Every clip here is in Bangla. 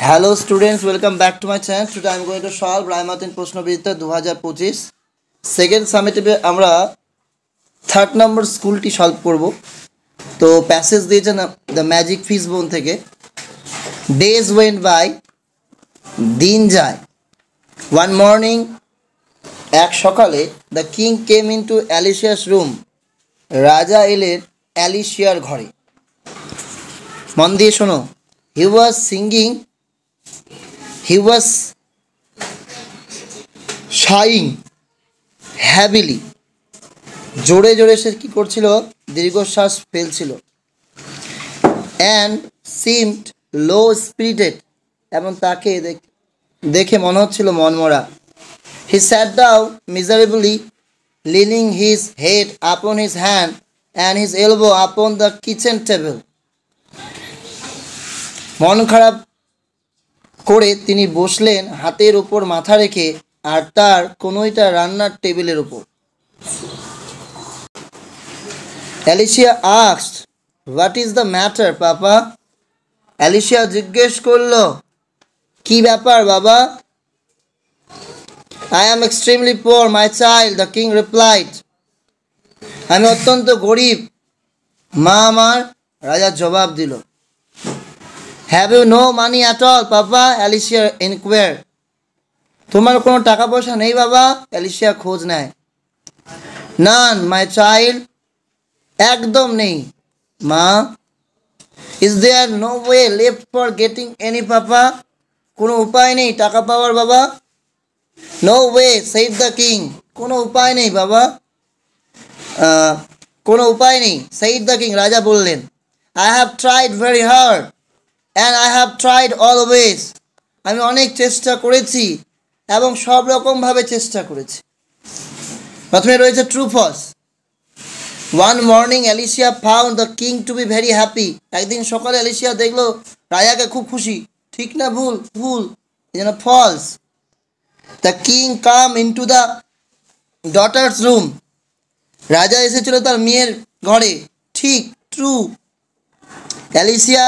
Hello students, welcome back to my channel. Today I am going to solve রায়মার্টিন প্রশ্নবিদ্যা 2025 সেকেন্ড সামেটিভে আমরা থার্ড নম্বর স্কুলটি সলভ করব। তো প্যাসেজ দিয়েছেন দ্য ম্যাজিক ফিশ বোন থেকে। ডেজ ওয়েন্ট বাই, দিন যায়। ওয়ান মর্নিং, এক সকালে, the king came into Alicia's room, রাজা এলেন অ্যালিসিয়ার ঘরে। মন দিয়ে শোনো। He was singing, he was sighing heavily, জোরে জোরে সে কী করছিল, দীর্ঘশ্বাস ফেলছিল। and seemed low spirited, এবং তাকে দেখে মনে হচ্ছিল মনমরা। he sat down miserably, leaning his head upon his hand and his elbow upon the kitchen table, মন খারাপ করে তিনি বসলেন হাতের উপর মাথা রেখে আর তার কনুইটা রান্নার টেবিলের উপর। Alicia asked, "What is the matter, papa?" Alicia জিজ্ঞেস করল, কি ব্যাপার বাবা? "I am extremely poor, my child," the king replied. আমি অত্যন্ত গরিব, মা আমার, রাজা জবাব দিল। "Have you no money at all, Papa?" Alicia inquired. তোমার কোনো টাকা পয়সা নেই বাবা? অ্যালিসিয়া খোঁজ নেয়। "None, my child." একদম নেই মা। "Is there no way left for getting any, Papa?" কোনো উপায় নেই টাকা পাওয়ার বাবা? "No way," said the king. কোনো উপায় নেই বাবা। কোনো উপায় নেই, said the king, রাজা বললেন। "I have tried very hard and I have tried always." আমি অনেক চেষ্টা করেছি এবং সব রকমভাবে চেষ্টা করেছি। প্রথমে রয়েছে true false. One morning Alicia found the king to be very happy. একদিন সকালে অ্যালিসিয়া দেখলো রাজাকে খুব খুশি। ঠিক না ভুল? ভুল, এই জন্য false. The king come into the daughter's room. রাজা এসেছিল তার মেয়ের ঘরে। ঠিক, true. Alicia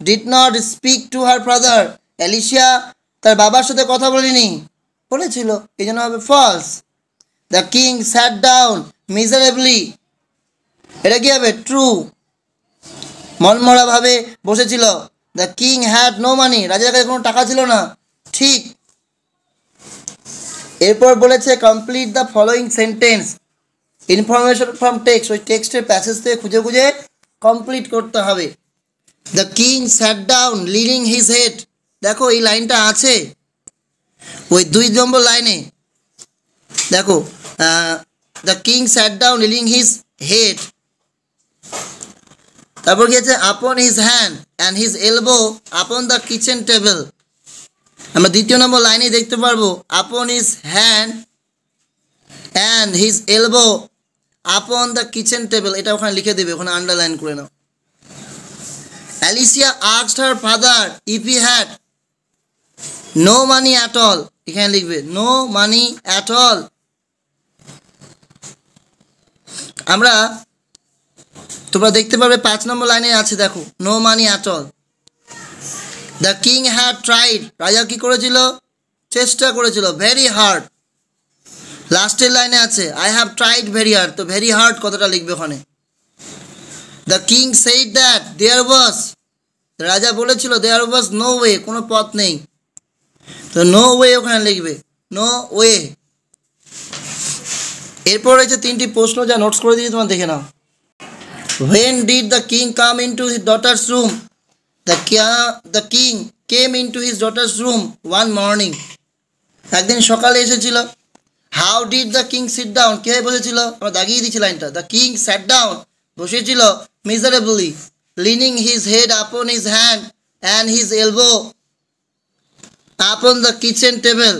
did not speak to her father. Alicia তার বাবার সাথে কথা বলেনি। বলেছিল, এই জন্য হবে false. The king sat down miserably, এটা কি হবে? ট্রু। মনমরাভাবে বসেছিল। The king had no money, রাজার কাছে কোনো টাকা ছিল না। ঠিক। এরপর বলেছে complete the following sentence. Information from text, ওই টেক্সটের প্যাসেজ থেকে খুঁজে খুঁজে কমপ্লিট করতে হবে। The king sat down leaning his head, দেখো এই লাইনটা আছে ওই 2 নম্বর লাইনে। দেখো the king sat down leaning his head, তারপর কি আছে? Upon his hand and his elbow upon the kitchen table. আমরা 2 নম্বর লাইনে দেখতে পারবো upon his hand and his elbow upon the kitchen table, এটা ওখানে লিখে দেবে, ওখানে আন্ডারলাইন করে নাও। Alicia asked her father if he had no money at all. এখানে লিখবে no money at all. আমরা তোমরা দেখতে পারবে 5 নম্বর লাইনে আছে, দেখো no money at all. The king had tried, রাজা কি করেছিল? চেষ্টা করেছিল, very hard. লাস্টের লাইনে আছে I have tried very hard, তো very hard কতটা লিখবে ওখানে। The king said that there was, রাজা বলেছিল there was no way, কোনো পথ নেই, তো no way ওখানে লিখবে, no way. এরপর রয়েছে 3টি প্রশ্ন, যা নোটস করে দিয়েছি, তোমরা দেখে নাও। When did the king come into his daughter's room? The king came into his daughter's room one morning. একদিন সকালে এসেছিল। How did the king sit down? কে বসেছিল? আমরা দাগিয়ে দিয়েছি লাইনটা। The king sat down, বসেছিল miserably, leaning his head upon his hand and his elbow upon the kitchen table.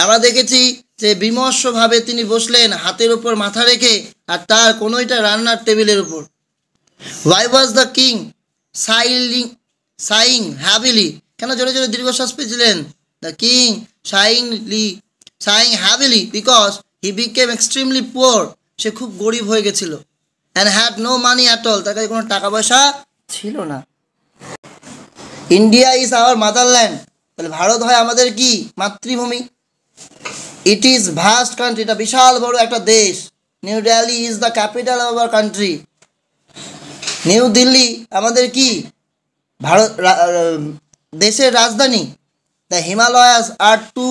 আমরা দেখেছি যে বিমর্ষভাবে তিনি বসলেন হাতের উপর মাথা রেখে আর তার কনুইটা রান্নার টেবিলের উপর। Why was the king sighing heavily? কেন জোরে জোরে দীর্ঘশ্বাস পেয়েছিলেন? The king sighing heavily because he became extremely poor. সে খুব গরিব হয়ে গেছিল। And had no money at all, তার কাছে কোনো টাকা পয়সা ছিল না। ইন্ডিয়া ইজ আওয়ার মাদারল্যান্ড, তাহলে ভারত হয় আমাদের কি মাতৃভূমি। ইট ইজ ভাস্ট কান্ট্রি, এটা বিশাল বড় একটা দেশ। New Delhi is the capital of our country, new Delhi আমাদের কি ভারত দেশের রাজধানী। The Himalayas are to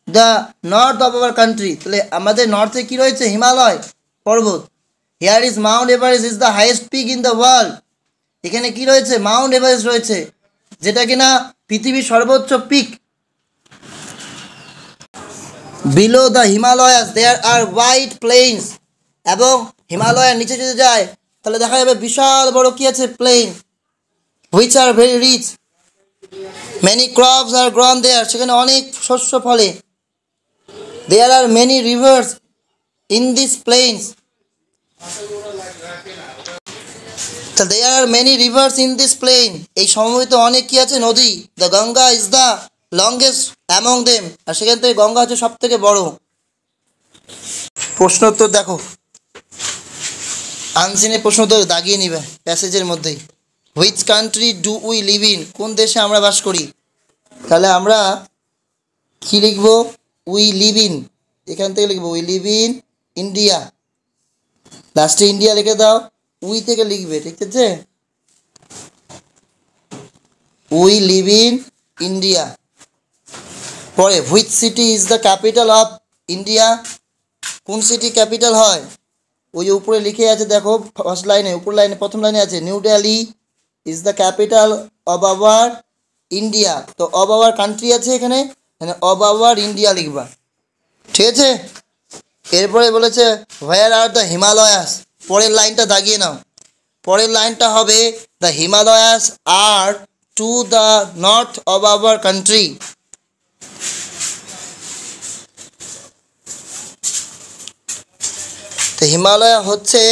the north of our country, তাহলে আমাদের নর্থে কি রয়েছে হিমালয় পর্বত। Here is mount Everest is the highest peak in the world, এখানে কি রয়েছে মাউন্ট এভারেস্ট রয়েছে, যেটা কিনা পৃথিবীর সর্বোচ্চ peak. Below the Himalayas there are white plains, এবং হিমালয়ের নিচে যদি যায় তাহলে দেখা যাবে বিশাল বড় কি আছে plain, which are very rich, many crops are grown there, সেখানে অনেক শস্য ফলে। There are many rivers in this plains, there are many rivers in this plain, এই সমভূমিতে অনেক কি আছে নদী। The Ganga is the longest among them, আর সেখান থেকে গঙ্গা হচ্ছে সব থেকে বড়। প্রশ্ন উত্তর দেখো, আনসিনের প্রশ্ন উত্তর দাগিয়ে নিবে প্যাসেজের মধ্যেই। Which country do we live in, কোন দেশে আমরা বাস করি। তাহলে আমরা কি লিখব, উই লিভ ইন, এখান থেকে লিখবো উই লিভ ইন ইন্ডিয়া, লাস্টে ইন্ডিয়া লিখে দাও, উই থেকে লিখবে, ঠিক আছে। We live in India. পরে which city is the capital of India, কোন সিটি ক্যাপিটাল হয়, ওই যে উপরে লিখে আছে দেখো ফার্স্ট লাইনে, উপর লাইনে প্রথম লাইনে আছে new Delhi is the capital of hour India, তো অফ আওয়ার কান্ট্রি আছে এখানে, অফ আওয়ার ইন্ডিয়া লিখবা, ঠিক আছে। এরপরে বলেছে হোয়ার আর দ্য হিমালয়াস, পরের লাইনটা দাগিয়ে নাও, পরের লাইনটা হবে the Himalayas are to the north of our country. তো হিমালয় হচ্ছে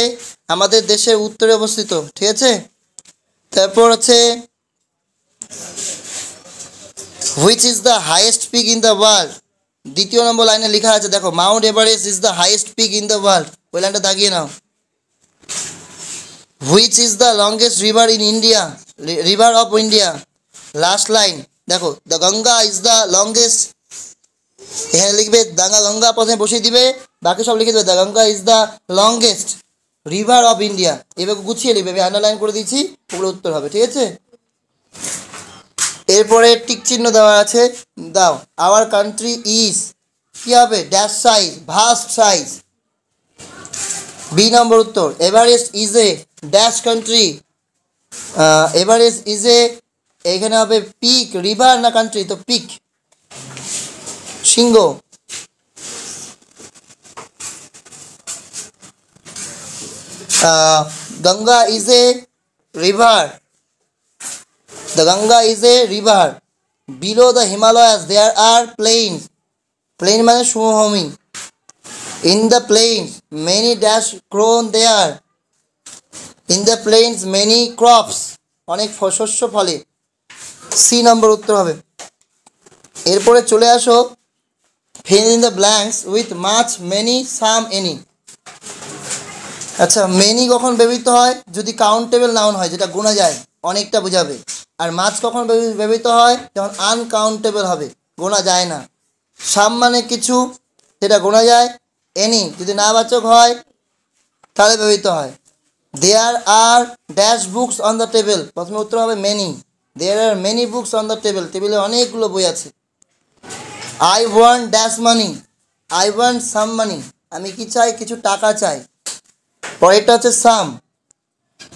আমাদের দেশের উত্তরে অবস্থিত, ঠিক আছে। তারপর হচ্ছে which is the highest peak in the world, দ্বিতীয় নম্বর লাইনে লেখা আছে দেখো Mount Everest is the highest peak in the world, ওই লাইনটা দাগিয়ে নাও। Which is the longest river in India, river of India, last line দেখো the Ganga is the longest, এখানে লিখবে গঙ্গা প্রথমে বসিয়ে দিবে, বাকি সব লিখে দেবে the Ganga is the longest river of India, এভাবে গুছিয়ে লিখবে, আমি আন্ডারলাইন করে দিচ্ছি, ওগুলো উত্তর হবে, ঠিক আছে। এরপরে টিক চিহ্ন দেওয়া আছে, দাও আওয়ার কান্ট্রি ইজ কি হবে dash size, vast size. B number উত্তর Everest is a dash country, Everest is a, এখানে হবে পিক, রিভার না কান্ট্রি, তো পিক সিংহ। Ganga is a river, the Ganga is a river, below the Himalayas there are plains, plain মানে সমভূমি, in the plains many dash grown there, in the plains many crops, অনেক শস্য ফলে, সি নম্বর উত্তর হবে। এরপরে চলে আসো fill in the blanks with much many some any। আচ্ছা মেনি কখন ব্যবহৃত হয়, যদি কাউন্টেবল নাউন হয়, যেটা গোনা যায়, অনেকটা বোঝাবে। আর মাছ কখন ব্যবহৃত হয়, যখন আনকাউন্টেবল হবে, গোনা যায় না। সাম মানে কিছু, সেটা গোনা যায়। এনি যদি নাবাচক হয় তাহলে ব্যবহৃত হয়। There are dash books on the table, প্রথমে উত্তর হবে many, there are many books on the table, টেবিলে অনেকগুলো বই আছে। I want dash money, I want some money, আমি কি চাই, কিছু টাকা চাই। পরেরটা হচ্ছে সাম।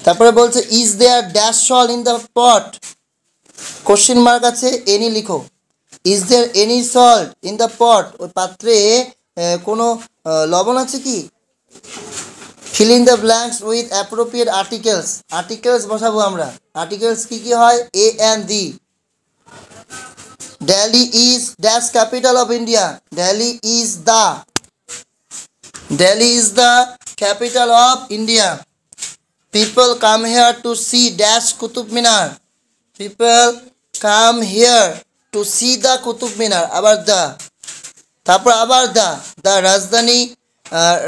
তারপরে বলছে is there dash salt in the pot, question mark আছে, এনি লিখো। Is there any salt in the pot, ওই পাত্রে কোনো লবণ আছে কি। Fill in the blanks with appropriate articles, articles বসাবো আমরা, আর্টিকেলস কি কি হয়, a and the. Delhi is dash capital of India, Delhi is the, Delhi is the capital of India. People come here to see dash Qutub Minar, people come here to see the Qutub Minar, আবার দা, তারপর আবার দা রাজধানী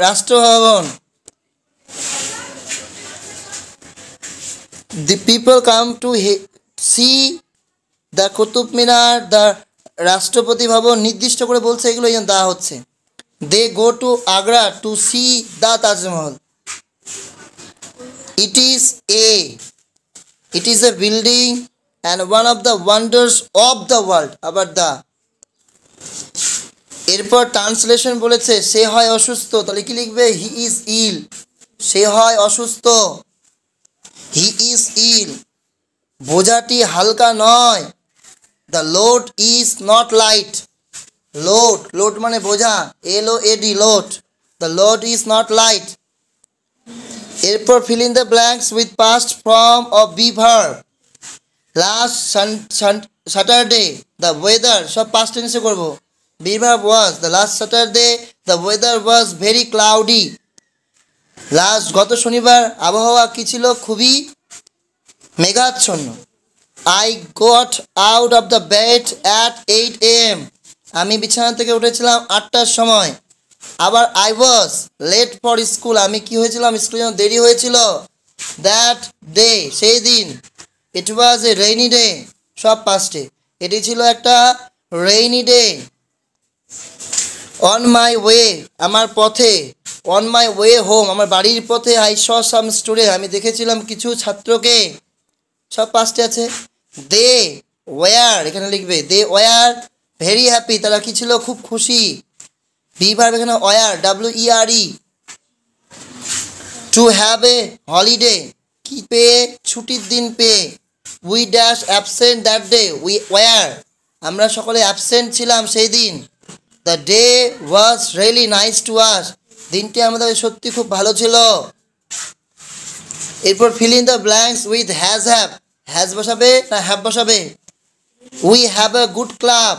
Rashtrabhavan. The people come to see the Qutub Minar, the Rashtrapati Bhavan, নির্দিষ্ট করে বলছে এগুলো এই জন্য দেওয়া হচ্ছে। They go to Agra to see the Taj Mahal. It is a it is a building and one of the wonders of the world. আবার দ্য, এরপর ট্রান্সলেশন বলেছে সে হয় অসুস্থ, তাহলে কি লিখবে? He is ill. সে হয় অসুস্থ, হি ইজ ইল। বোঝাটি হালকা নয়, the load is not light. Load, load মানে বোঝা, LOAD, load. The load is not light. এরপর fill in the blanks with past form of be verb. Last Saturday the weather, সব পাস্ট টেন্সে করবো। Be verb was, the last Saturday the weather was very cloudy. গত শনিবার আবহাওয়া কী ছিল? খুবই মেঘাচ্ছন্ন। I got out of the bed at 8 AM। আমি বিছানা থেকে উঠেছিলাম 8টার সময়। আবার I was late for school, আমি কি হয়েছিলাম? স্কুলে যেন দেরি হয়েছিল। দ্যাট ডে, সেই দিন। ইট ওয়াজ এ রেইনি ডে, সব পাস্টে। এটি ছিল একটা rainy day. On my way, আমার পথে। অন মাই ওয়ে হোম, আমার বাড়ির পথে। আই স সাম স্টুডেন্ট, আমি দেখেছিলাম কিছু ছাত্রকে, সব পাস্টে আছে। দে ওয়ার, এখানে লিখবে দে ওয়ার ভেরি হ্যাপি, তারা কি ছিল? খুব খুশি। বি ভার্ব এখানে were, WERE। To have a holiday, কি পেয়ে? ছুটির দিন পেয়ে। We dash absent that day, we were, আমরা সকলে অ্যাবসেন্ট ছিলাম সেই দিন। The day was really nice to us, দিনটি আমাদের সত্যি খুব ভালো ছিল। এরপর fill in the blanks with has have. Has বসাবে না হ্যাভ বসাবে? We have a good club,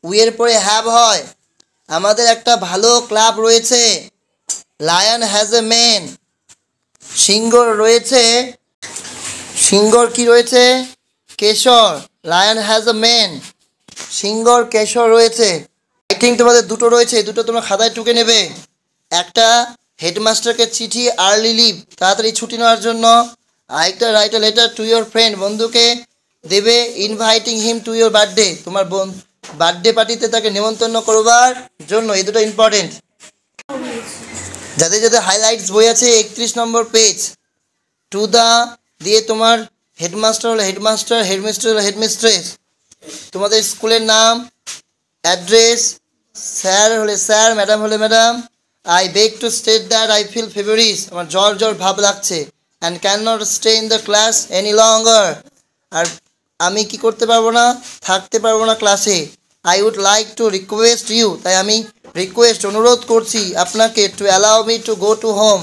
we এর পরে হ্যাভ হয়। আমাদের একটা ভালো ক্লাব রয়েছে। লায়ন হ্যাজ এ মেন, সিংহর রয়েছে। সিংহর কি রয়েছে? কেশর। লায়ন হ্যাজ এ মেন, সিংহর কেশর রয়েছে। রাইটিং তোমাদের দুটো রয়েছে, দুটো তোমরা খাতায় টুকে নেবে। একটা হেডমাস্টারকে চিঠি, আর্লি লিভ, তাড়াতাড়ি ছুটি নেওয়ার জন্য। আরেকটা write a letter to your friend, বন্ধুকে দেবে, inviting him to your birthday, তোমার বার্থডে পার্টিতে তাকে নেমন্তন্ন করবার জন্য। এই দুটো ইম্পর্টেন্ট। যাদের যাদের হাইলাইটস বই আছে 31 নম্বর পেজ। টু দ্য দিয়ে তোমার হেডমাস্টার হলে হেডমাস্টার, হেডমিস্ট্রেস হলে হেডমিস্ট্রেস, তোমাদের স্কুলের নাম, অ্যাড্রেস, স্যার হলে স্যার, ম্যাডাম হলে madam. I beg to state that I feel feverish, আমার জ্বর জ্বর ভাব লাগছে। And can not stay in the class any longer, আর আমি কি করতে পারবো না? থাকতে পারবো না ক্লাসে। I would like to request you, তাই আমি রিকোয়েস্ট, অনুরোধ করছি আপনাকে, to allow me to go to home,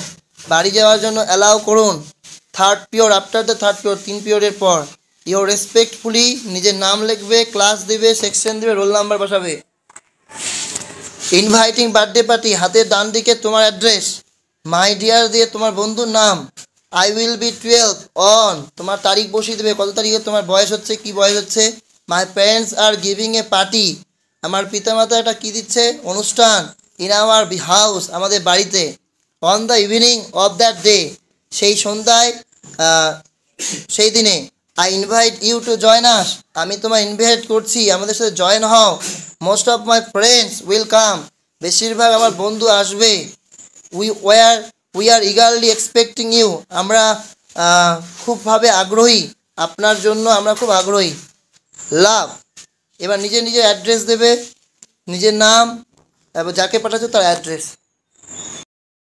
বাড়ি যাওয়ার জন্য অ্যালাউ করুন। Third period, after the third period, 3 পিরিয়ডের পর। ইউর রেসপেক্টফুলি, নিজের নাম লিখবে, ক্লাস দিবে, সেকশন দিবে, রোল নাম্বার বসাবে। ইনভাইটিং বার্থডে পার্টি, হাতের ডান দিকে তোমার অ্যাড্রেস। মাই ডিয়ার দিয়ে তোমার বন্ধুর নাম। আই উইল বি 12 অন, তোমার তারিখ বসিয়ে দেবে, কত তারিখে তোমার বয়স হচ্ছে, কি বয়স হচ্ছে। My parents are giving a party, আমার পিতামাতা একটা কী দিচ্ছে? অনুষ্ঠান। ইন আওয়ার হাউস, আমাদের বাড়িতে। On the evening of that day, সেই সন্ধ্যায়, সেই দিনে। I invite you to join us, আমি তোমায় ইনভাইট করছি, আমাদের সাথে জয়েন হও। Most of my friends will come, বেশিরভাগ আমার বন্ধু আসবে। We are eagerly expecting you, আমরা খুবভাবে আগ্রহী, আপনার জন্য আমরা খুব আগ্রহী। লাভ, এবার নিজের নিজের অ্যাড্রেস দেবে, নিজের নাম এবং যাকে পাঠাচ্ছে তার অ্যাড্রেস।